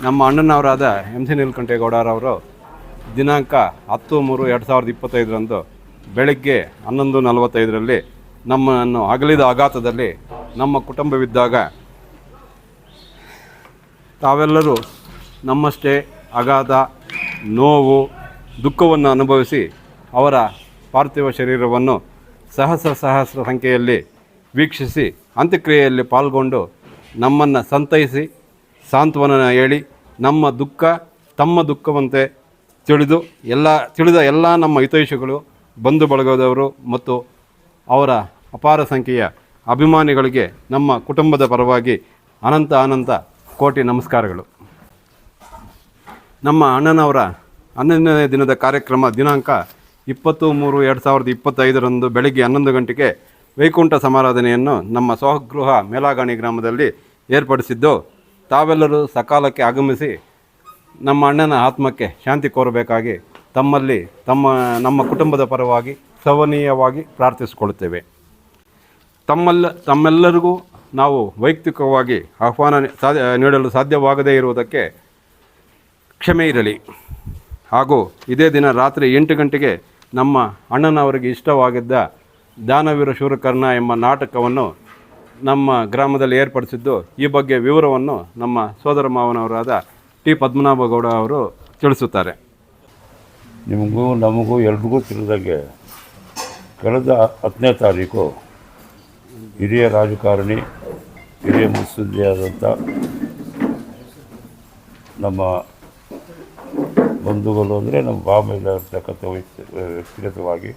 ನಮ್ಮ ಅಣ್ಣನವರಾದ M C ನೀಲಕಂಠೇಗೌಡರವರು ದಿನಾಂಕ 10/3/2025 ಬೆಳಗ್ಗೆ 11:45 ನಮ್ಮನ್ನು ಅಗಲಿದ ಆಘಾತದಲ್ಲಿ ನಮ್ಮ ಕುಟುಂಬವಿದ್ದಾಗ ತಾವೆಲ್ಲರೂ ನಮ್ಮಷ್ಟೇ ಅಗಾಧ ನೋವು ದುಃಖವನ್ನು ಅನುಭವಿಸಿ ಅವರ ಪಾರ್ಥಿವ ಶರೀರವನ್ನು ಸಹಸ್ರ ಸಂಖ್ಯೆಯಲ್ಲಿ ವೀಕ್ಷಿಸಿ ಅಂತ್ಯಕ್ರಿಯೆಯಲ್ಲಿ ಪಾಲ್ಗೊಂಡು ನಮ್ಮನ್ನು ಸಂತೈಸಿ ಸಾಂತ್ವನ ಹೇಳಿ ನಮ್ಮ ದುಃಖ ತಮ್ಮ ದುಃಖವಂತೆ ತಿಳಿದ ಎಲ್ಲ ನಮ್ಮ ಹಿತೈಷಿಗಳು ಬಂಧು ಬಳಗದವರು ಮತ್ತು ಅವರ ಅಪಾರ ಸಂಖ್ಯೆಯ ಅಭಿಮಾನಿಗಳಿಗೆ ನಮ್ಮ ಕುಟುಂಬದ ಪರವಾಗಿ ಅನಂತ ಕೋಟಿ ನಮಸ್ಕಾರಗಳು. ನಮ್ಮ ಅಣ್ಣನವರ 11ನೇ ದಿನದ ಕಾರ್ಯಕ್ರಮ ದಿನಾಂಕ 20/3/2025 ಬೆಳಗ್ಗೆ 11 ಗಂಟೆಗೆ ವೈಕುಂಠ ಸಮಾರಾಧನೆಯನ್ನು ನಮ್ಮ ಸ್ವಗೃಹ ಮೇಲಾಗಣಿ ಗ್ರಾಮದಲ್ಲಿ ಏರ್ಪಡಿಸಿದ್ದು, ತಾವೆಲ್ಲರೂ ಸಕಾಲಕ್ಕೆ ಆಗಮಿಸಿ ನಮ್ಮ ಅಣ್ಣನ ಆತ್ಮಕ್ಕೆ ಶಾಂತಿ ಕೋರಬೇಕಾಗಿ ನಮ್ಮ ಕುಟುಂಬದ ಪರವಾಗಿ ಸವನೀಯವಾಗಿ ಪ್ರಾರ್ಥಿಸಿಕೊಳ್ಳುತ್ತೇವೆ. ತಮ್ಮೆಲ್ಲರಿಗೂ ನಾವು ವೈಯಕ್ತಿಕವಾಗಿ ಆಹ್ವಾನ ನೀಡಲು ಸಾಧ್ಯವಾಗದೇ ಇರುವುದಕ್ಕೆ ಕ್ಷಮೆ ಇರಲಿ. ಹಾಗೂ ಇದೇ ದಿನ ರಾತ್ರಿ 8 ಗಂಟೆಗೆ ನಮ್ಮ ಅಣ್ಣನವರಿಗೆ ಇಷ್ಟವಾಗಿದ್ದ ದಾನವೀರ ಶೂರಕರ್ಣ ಎಂಬ ನಾಟಕವನ್ನು ನಮ್ಮ ಗ್ರಾಮದಲ್ಲಿ ಏರ್ಪಡಿಸಿದ್ದು, ಈ ಬಗ್ಗೆ ವಿವರವನ್ನು ನಮ್ಮ ಸೋದರ ಮಾವನವರಾದ ಟಿ ಪದ್ಮನಾಭಗೌಡ ಅವರು ತಿಳಿಸುತ್ತಾರೆ. ನಿಮಗೂ ನಮಗೂ ಎಲ್ರಿಗೂ ತಿಳಿದಾಗೆ ಕಳೆದ 10ನೇ ತಾರೀಕು ಹಿರಿಯ ರಾಜಕಾರಣಿ, ಹಿರಿಯ ಮುತ್ಸದ್ದಿಯಾದಂಥ ನಮ್ಮ ಬಂಧುಗಳು ಅಂದರೆ ನಮ್ಮ ಬಾಂಬೆಯಲ್ಲಿರ್ತಕ್ಕಂಥ ವ್ಯಕ್ತಿಗತವಾಗಿ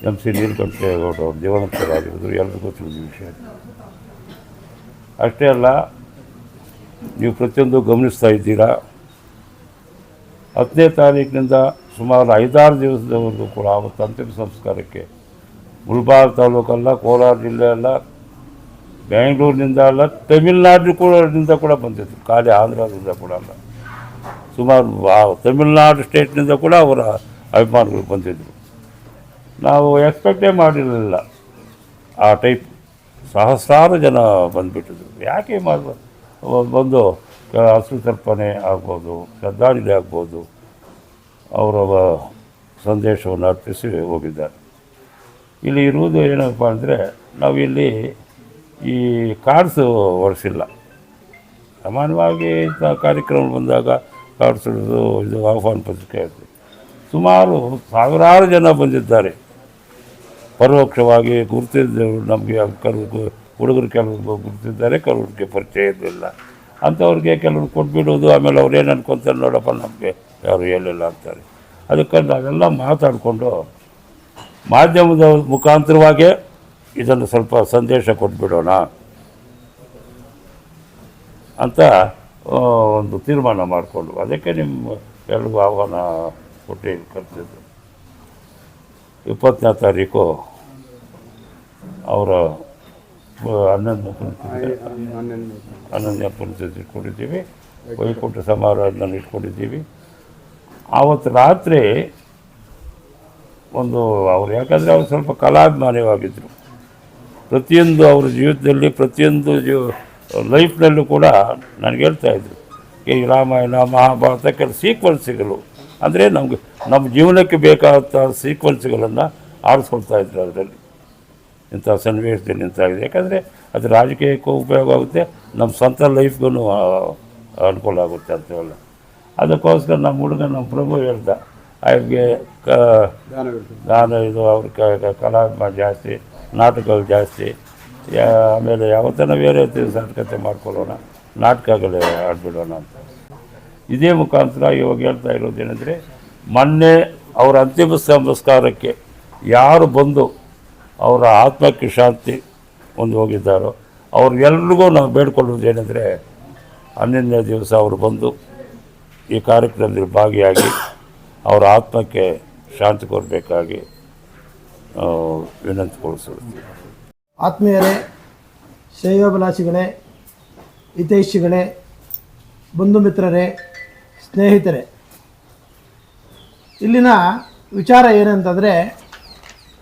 ಎಂ ಸಿ ನೀಲಕಂಠೇಗೌಡರು ದೇವಾನಂತರಾಗಿರೋದು ಎಲ್ರಿಗೂ ತಿಳಿದ ವಿಷಯ. ಅಷ್ಟೇ ಅಲ್ಲ, ನೀವು ಪ್ರತಿಯೊಂದು ಗಮನಿಸ್ತಾ ಇದ್ದೀರಾ. 10ನೇ ತಾರೀಕಿನಿಂದ ಸುಮಾರು 5-6 ದಿವಸದವರೆಗೂ ಕೂಡ ಆವತ್ತು ಅಂತಿಮ ಸಂಸ್ಕಾರಕ್ಕೆ ಮುಳಬಾಗಿಲು ತಾಲೂಕಲ್ಲ, ಕೋಲಾರ ಜಿಲ್ಲೆ ಅಲ್ಲ, ಬೆಂಗಳೂರಿನಿಂದ ಅಲ್ಲ, ತಮಿಳ್ನಾಡಿನಿಂದ ಕೂಡ ಬಂದಿತ್ತು. ಖಾಲಿ ಆಂಧ್ರದಿಂದ ಕೂಡ ಅಲ್ಲ, ಸುಮಾರು ತಮಿಳ್ನಾಡು ಸ್ಟೇಟ್ನಿಂದ ಕೂಡ ಅವರ ಅಭಿಮಾನಿಗಳು ಬಂದಿದ್ದರು. ನಾವು ಎಕ್ಸ್ಪೆಕ್ಟೇ ಮಾಡಿರಲಿಲ್ಲ ಆ ಟೈಪ್ ಸಹಸ್ರಾರು ಜನ ಬಂದುಬಿಟ್ಟಿದ್ರು. ಯಾಕೆ ಬಂದು ಹಸಿರು ತರ್ಪಣೆ ಆಗ್ಬೋದು, ಶ್ರದ್ಧಾಂಜಲಿ ಆಗ್ಬೋದು, ಅವರ ಸಂದೇಶವನ್ನು ಅರ್ಪಿಸಿ ಹೋಗಿದ್ದಾರೆ. ಇಲ್ಲಿ ಇರುವುದು ಏನಪ್ಪ ಅಂದರೆ, ನಾವಿಲ್ಲಿ ಈ ಕಾರ್ಡ್ಸು ಹೊರಸಿಲ್ಲ. ಸಾಮಾನ್ಯವಾಗಿ ಇಂಥ ಕಾರ್ಯಕ್ರಮ ಬಂದಾಗ ಕಾರ್ಡ್ಸ್ ಇದು ಆಹ್ವಾನ ಪತ್ರಿಕೆ ಇರ್ತದೆ. ಸುಮಾರು ಸಾವಿರಾರು ಜನ ಬಂದಿದ್ದಾರೆ. ಪರೋಕ್ಷವಾಗಿ ಗುರುತಿದ್ದವರು ನಮಗೆ ಹುಡುಗರು ಕೆಲವರು ಗುರುತಿದ್ದಾರೆ, ಕೆಲವ್ರಿಗೆ ಪರಿಚಯ ಇರಲಿಲ್ಲ. ಅಂಥವ್ರಿಗೆ ಕೆಲವರು ಕೊಟ್ಬಿಡೋದು, ಆಮೇಲೆ ಅವ್ರು ಏನು ಅನ್ಕೊತಾರೆ ನೋಡಪ್ಪ ನಮಗೆ ಯಾರು ಹೇಳಿಲ್ಲ ಅಂತಾರೆ. ಅದಕ್ಕೆ ನಾವೆಲ್ಲ ಮಾತಾಡಿಕೊಂಡು ಮಾಧ್ಯಮದ ಮುಖಾಂತರವಾಗೇ ಇದನ್ನು ಸ್ವಲ್ಪ ಸಂದೇಶ ಕೊಟ್ಬಿಡೋಣ ಅಂತ ಒಂದು ತೀರ್ಮಾನ ಮಾಡಿಕೊಂಡು, ಅದಕ್ಕೆ ನಿಮ್ಮ ಎಲ್ರಿಗೂ ಆಹ್ವಾನ ಕೊಟ್ಟು ಕರೆದಿದ್ದು. 20ನೇ ತಾರೀಕು ಅವರ 11ನೇ ಪುಣ್ಯತಿಥಿ ಇಟ್ಕೊಂಡಿದ್ದೀವಿ, ವೈಕುಂಠ ಸಮಾರಾಧನೆ ಇಟ್ಕೊಂಡಿದ್ದೀವಿ. ಆವತ್ತು ರಾತ್ರಿ ಅವ್ರು ಯಾಕಂದರೆ ಅವ್ರು ಸ್ವಲ್ಪ ಕಲಾಭಿಮಾನಿಯಾಗಿದ್ದರು. ಪ್ರತಿಯೊಂದು ಅವ್ರ ಜೀವಿತದಲ್ಲಿ ಪ್ರತಿಯೊಂದು ಲೈಫ್ನಲ್ಲೂ ಕೂಡ ನನಗೆ ಹೇಳ್ತಾಯಿದ್ರು, ಈ ರಾಮಾಯಣ ಮಹಾಭಾರತ ಕೆಲವು ಸೀಕ್ವೆನ್ಸ್ಗಳು ಅಂದರೆ ನಮ್ಮ ಜೀವನಕ್ಕೆ ಬೇಕಾದಂಥ ಸೀಕ್ವೆನ್ಸ್ಗಳನ್ನು ಆರಿಸ್ಕೊಳ್ತಾಯಿದ್ರು. ಅದರಲ್ಲಿ ಇಂಥ ಸನ್ನಿವೇಶದಲ್ಲಿ ಇಂತಾಗಿದೆ. ಯಾಕಂದರೆ ಅದು ರಾಜಕೀಯಕ್ಕೂ ಉಪಯೋಗ ಆಗುತ್ತೆ, ನಮ್ಮ ಸ್ವಂತ ಲೈಫ್ಗೂ ಅನುಕೂಲ ಆಗುತ್ತೆ ಅಂತೆಲ್ಲ. ಅದಕ್ಕೋಸ್ಕರ ನಮ್ಮ ಹುಡುಗ ನಮ್ಮ ಪ್ರಭು ಹೇಳ್ದ, ಅವ್ರಿಗೆ ಇದು ಅವ್ರ ಕಲಾಭಿಮಾನ ಜಾಸ್ತಿ, ನಾಟಕಗಳು ಜಾಸ್ತಿ, ಆಮೇಲೆ ಯಾವತ್ತನ ಬೇರೆ ಸಾರ್ಥಕತೆ ಮಾಡ್ಕೊಳ್ಳೋಣ, ನಾಟಕಗಳೇ ಆಡ್ಬಿಡೋಣ ಅಂತ. ಇದೇ ಮುಖಾಂತರ ಇವಾಗ ಹೇಳ್ತಾ ಇರೋದೇನೆಂದರೆ, ಮೊನ್ನೆ ಅವರ ಅಂತಿಮ ಸಂಸ್ಕಾರಕ್ಕೆ ಯಾರು ಬಂದು ಅವರ ಆತ್ಮಕ್ಕೆ ಶಾಂತಿ ಹೋಗಿದ್ದಾರೋ ಅವ್ರಿಗೆಲ್ರಿಗೂ ನಾವು ಬೇಡ್ಕೊಳ್ಳೋದೇನೆಂದರೆ, 11ನೇ ದಿವಸ ಅವರು ಬಂದು ಈ ಕಾರ್ಯಕ್ರಮದಲ್ಲಿ ಭಾಗಿಯಾಗಿ ಅವರ ಆತ್ಮಕ್ಕೆ ಶಾಂತಿ ಕೊಡಬೇಕಾಗಿ ವಿನಂತಿಗೊಳಿಸುತ್ತೆ. ಆತ್ಮೀಯರೇ, ಶ್ರೇಯೋಭಿಲಾಷಿಗಳೇ, ಹಿತೈಷಿಗಳೇ, ಬಂಧು ಮಿತ್ರರೇ, ಸ್ನೇಹಿತರೆ, ಇಲ್ಲಿನ ವಿಚಾರ ಏನಂತಂದರೆ,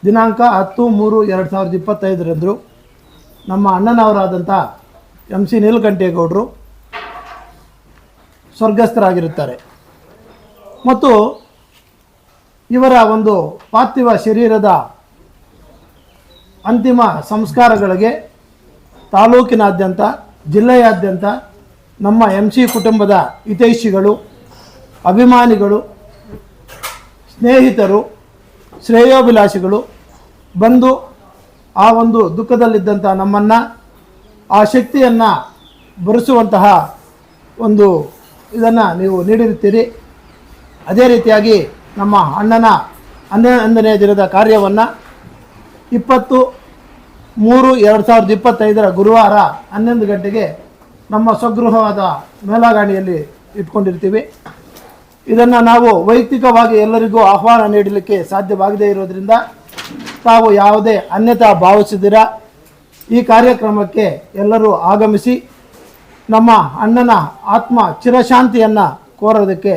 ದಿನಾಂಕ 10/3/2025 ನಮ್ಮ ಅಣ್ಣನವರಾದಂಥ ಎಂ ಸಿ ನೀಲಕಂಠೇಗೌಡರು ಸ್ವರ್ಗಸ್ಥರಾಗಿರುತ್ತಾರೆ. ಮತ್ತು ಇವರ ಒಂದು ಪಾರ್ಥಿವ ಶರೀರದ ಅಂತಿಮ ಸಂಸ್ಕಾರಗಳಿಗೆ ತಾಲೂಕಿನಾದ್ಯಂತ, ಜಿಲ್ಲೆಯಾದ್ಯಂತ ನಮ್ಮ MC ಕುಟುಂಬದ ಹಿತೈಷಿಗಳು, ಅಭಿಮಾನಿಗಳು, ಸ್ನೇಹಿತರು, ಶ್ರೇಯೋಭಿಲಾಷಿಗಳು ಬಂದು ಆ ಒಂದು ದುಃಖದಲ್ಲಿದ್ದಂಥ ನಮ್ಮನ್ನು ಆ ಶಕ್ತಿಯನ್ನು ಬರೆಸುವಂತಹ ಒಂದು ಇದನ್ನು ನೀವು ನೀಡಿರುತ್ತೀರಿ. ಅದೇ ರೀತಿಯಾಗಿ ನಮ್ಮ ಅಣ್ಣನ 11ನೇ ದಿನದ ಕಾರ್ಯವನ್ನು 20/3/2025 ಗುರುವಾರ 11 ಗಂಟೆಗೆ ನಮ್ಮ ಸ್ವಗೃಹವಾದ ಮೇಲಾಗಾಣಿಯಲ್ಲಿ ಇಟ್ಕೊಂಡಿರ್ತೀವಿ. ಇದನ್ನು ನಾವು ವೈಯಕ್ತಿಕವಾಗಿ ಎಲ್ಲರಿಗೂ ಆಹ್ವಾನ ನೀಡಲಿಕ್ಕೆ ಸಾಧ್ಯವಾಗದೇ ಇರೋದರಿಂದ ತಾವು ಯಾವುದೇ ಅನ್ಯತಾ ಭಾವಿಸಿದಿರ ಈ ಕಾರ್ಯಕ್ರಮಕ್ಕೆ ಎಲ್ಲರೂ ಆಗಮಿಸಿ ನಮ್ಮ ಅಣ್ಣನ ಆತ್ಮ ಚಿರಶಾಂತಿಯನ್ನು ಕೋರೋದಕ್ಕೆ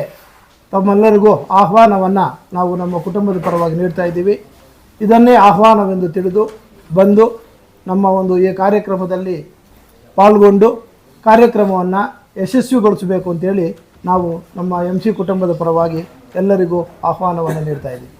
ತಮ್ಮೆಲ್ಲರಿಗೂ ಆಹ್ವಾನವನ್ನು ನಾವು ನಮ್ಮ ಕುಟುಂಬದ ಪರವಾಗಿ ನೀಡ್ತಾ ಇದ್ದೀವಿ. ಇದನ್ನೇ ಆಹ್ವಾನವೆಂದು ತಿಳಿದು ಬಂದು ನಮ್ಮ ಒಂದು ಈ ಕಾರ್ಯಕ್ರಮದಲ್ಲಿ ಪಾಲ್ಗೊಂಡು ಕಾರ್ಯಕ್ರಮವನ್ನು ಯಶಸ್ವಿಗೊಳಿಸಬೇಕು ಅಂತೇಳಿ ನಾವು ನಮ್ಮ MC ಕುಟುಂಬದ ಪರವಾಗಿ ಎಲ್ಲರಿಗೂ ಆಹ್ವಾನವನ್ನು ನೀಡ್ತಾ ಇದ್ದೀವಿ.